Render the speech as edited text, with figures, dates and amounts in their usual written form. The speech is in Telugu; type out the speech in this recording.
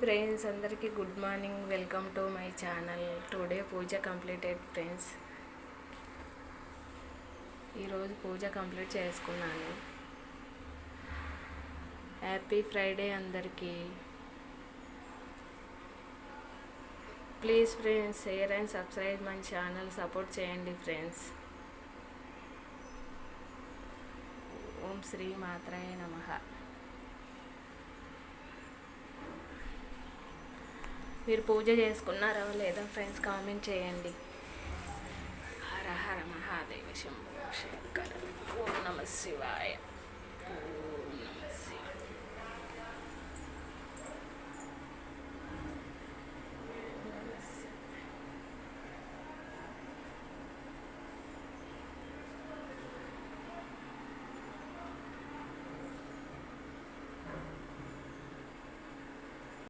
ఫ్రెండ్స్, అందరికీ good morning. Welcome to my channel. Today పూజ కంప్లీటెడ్ ఫ్రెండ్స్. ఈరోజు పూజ కంప్లీట్ చేసుకున్నాను. హ్యాపీ ఫ్రైడే అందరికీ. Please friends, share and subscribe my channel. Support చేయండి ఫ్రెండ్స్. ఓం శ్రీ మాత్రాయ నమః. మీరు పూజ చేసుకున్నారా లేదా ఫ్రెండ్స్? కామెంట్ చేయండి. హర హర మహాదేవ శంభో శంకర. ఓం నమ శివాయ.